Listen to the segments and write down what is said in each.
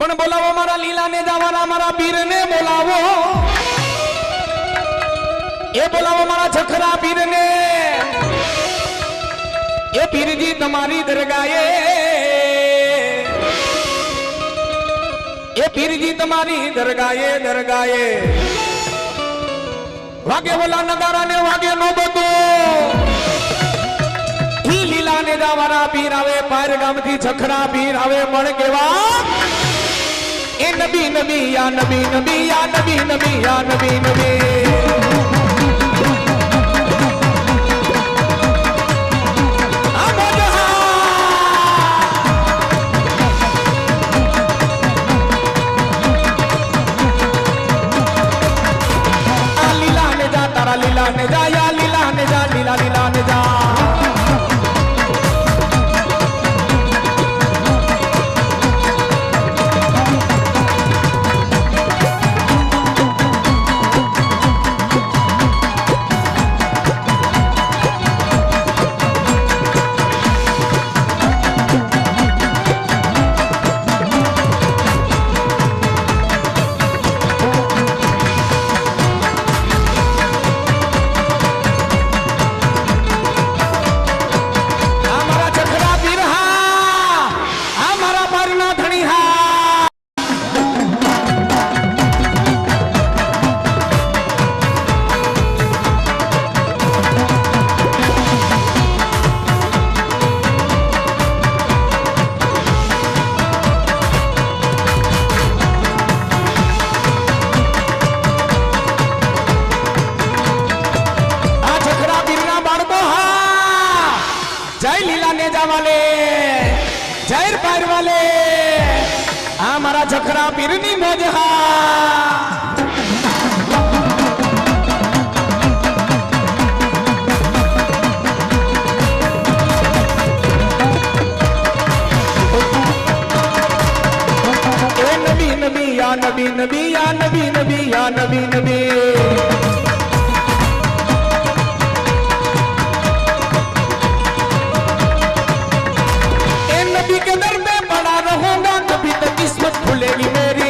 પણ બોલાવો મારા લીલા ને જવાના મારા પીર ને બોલાવો એ બોલાવો મારા છખરા પીર ને એ પીરજી તમારી દરગાહે એ પીરજી તમારી દરગાહે દરગાહે વાગે બોલા નગારા ને વાગે નો બધો લીલા ને જાવાના પીર આવે પાર ગામ થી છખરા પીર આવે પણ કેવા એ નબી નબી યા નબી નબી યા નબી નબી યા નબી નબી લીલા ને જા યા લીલા ને જા લીલા લીલા ને જા जैर पार वाले हमारा छखरा पीरनी मोजहा ए नबी नबी या नबी नबी या नबी नबी या नबी नबी के दर में बड़ा रहूंगा कभी तक किस्मत खुलेगी मेरी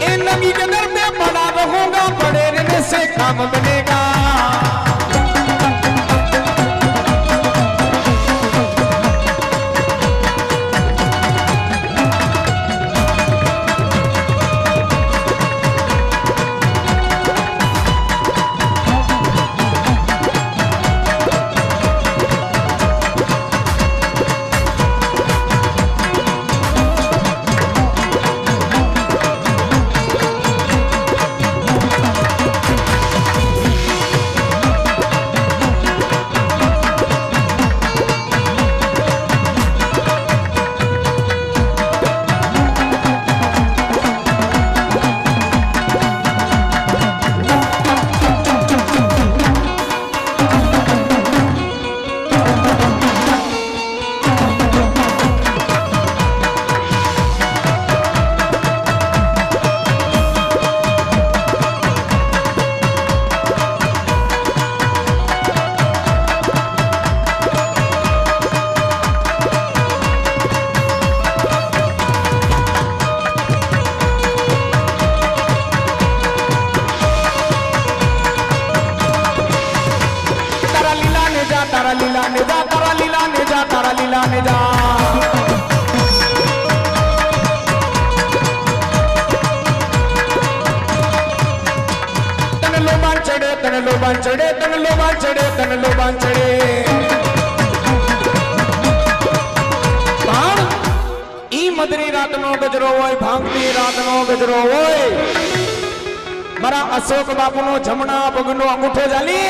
इन नबी के दर में बड़ा रहूंगा बड़े रहने से काम बनेगा तारा लीला ने जा तारा लीला ने जा तारा लीला ने जा तन लोबान चढ़े तन लोबान चढ़े तन लोबान चढ़े तन लोबान चढ़े भाण ई मदरी रात नो गजरो होय भांगती रात नो गजरो होय मारा अशोक बापू नो जमना पगनो अंगूठो जाली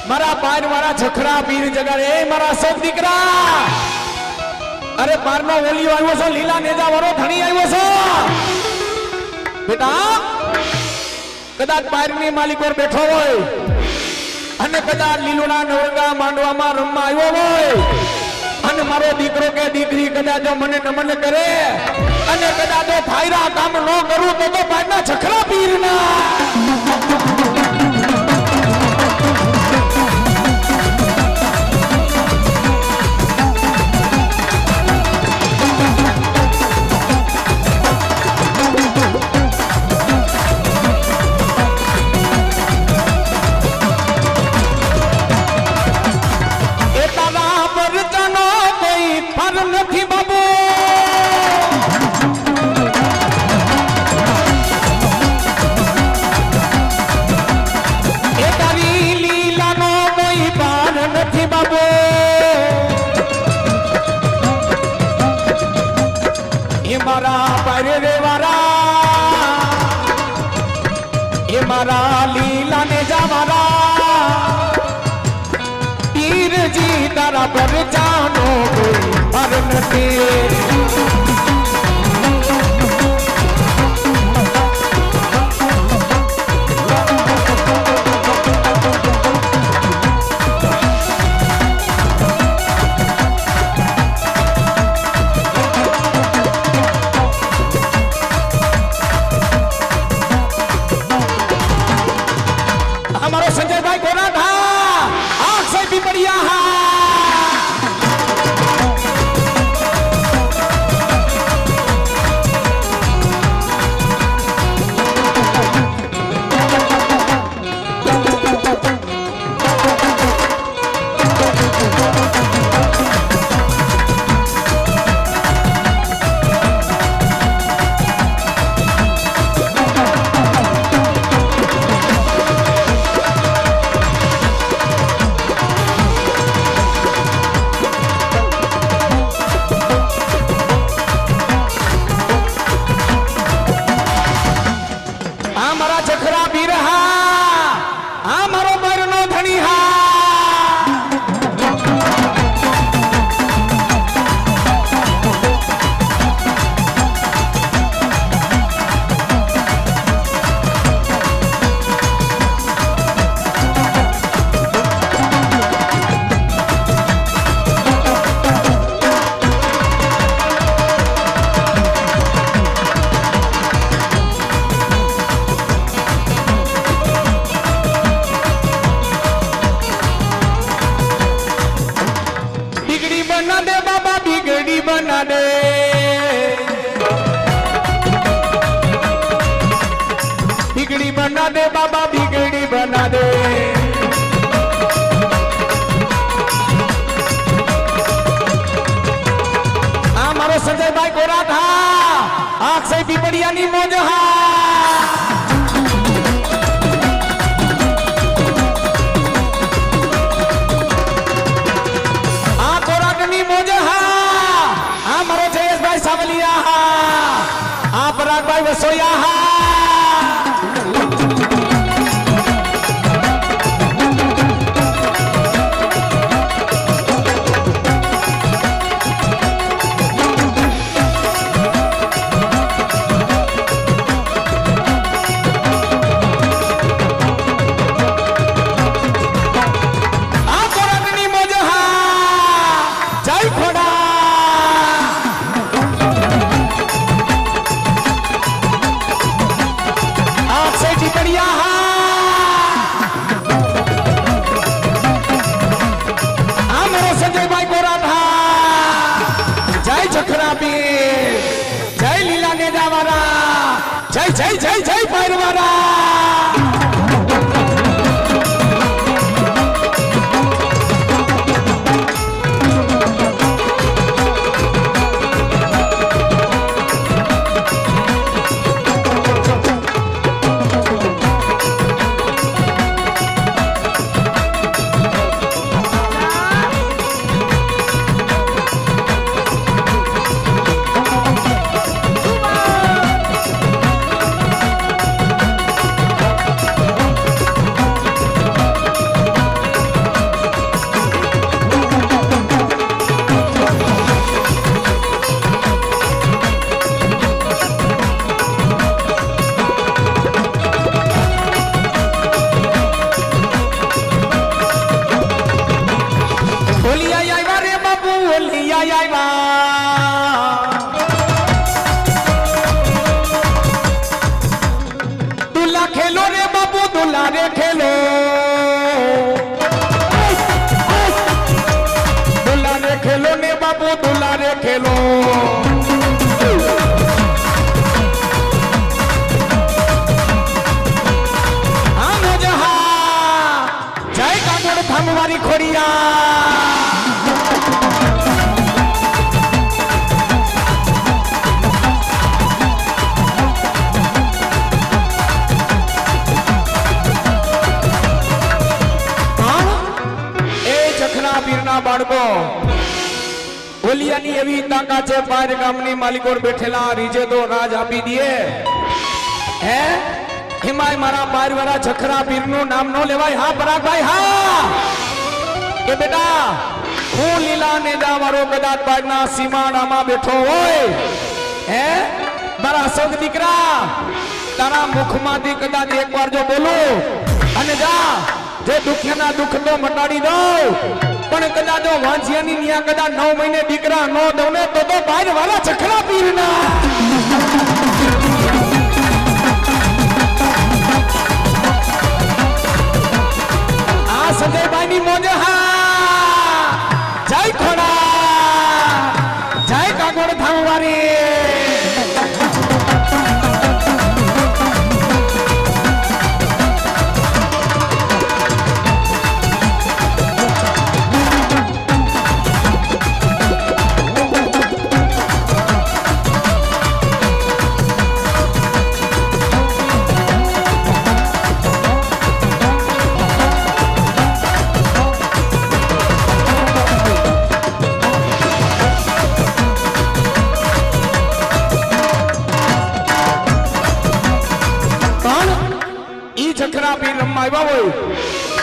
मारा पार मारा छखरा पीर जगाड़े मारा सब दीकरा अरे पार नो ओलियो आयो छो लीला नेजा वारो धणी आयो छो बेटा कदाच पार नी मालिक पर बैठो होय अने कदाच लीलोना नवरंगा मांडवा मा रमवा आयो होय अने मारो दीकरो के दीकरी कदाच जो मने नमन करे अने कदाच जो थायरा काम नो करू तो पार ना छखरा पीर ना મારા પારે રે વારા એ મારા લીલા ને જાવારા પીરજી તારા પર જાનો કોઈ પર નથી बना दे बिगड़ी बना दे बाबा बिगड़ी बना दे मारो संजय भाई कोरा था आंख से पिपड़िया नी मोज भाई वसोया जय लीला ने जावारा जय जय जय जय पैरवारा दुल्ला खेलो रे बाबू दुल्ला रे खेलो दुल्ला रे खेलो ने बाबू दुल्ला रे खेलो जय कागड़ थामवारी खोड़िया बाड़को ઢોલિયાની એવી તાકાત છે બાર ગામની માલિકો બેઠેલા રીજે તો રાજ આપી દે હે હિમાય મારા બારવાળા જખરા પીરનું નામ નો લેવાય હા પરાગભાઈ હા કે બેટા હું લીલા નેજા વાળો કદાચ બારના સીમાડામાં બેઠો હોય હે મારા સૌ દીકરા તારા મુખમાંથી કદાચ એકવાર જો બોલું અને જા જે દુખના દુખ તો મટાડી દઉં પણ કદાચ જો વાંચિયાની ન્યા કદાચ 9 મહિને દીકરા નો દઉં ને તો બારવાળા જખરા પીરના સંજયભાઈ ની મોજે હા જય ખોડા જય કાગોડ ધામવારી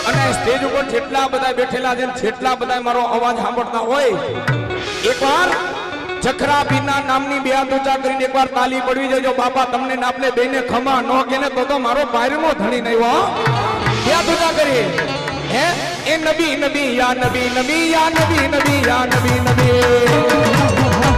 અને સ્ટેજ ઉપર જેટલા બધા બેઠેલા છે જેટલા બધા મારો અવાજ સાંભળતા હોય એકવાર જખરા પીરના નામની બે હાથ ઊંચા કરીને એકવાર તાલી પડવી જોઈએ બાપા તમને ને આપણે બેને ખમા ન કેને તો મારો બાયરનો ધણી નહીં હો બે હાથ ઊંચા કરી હે એ નબી નબી યા નબી નબી યા નબી નબી યા નબી નબી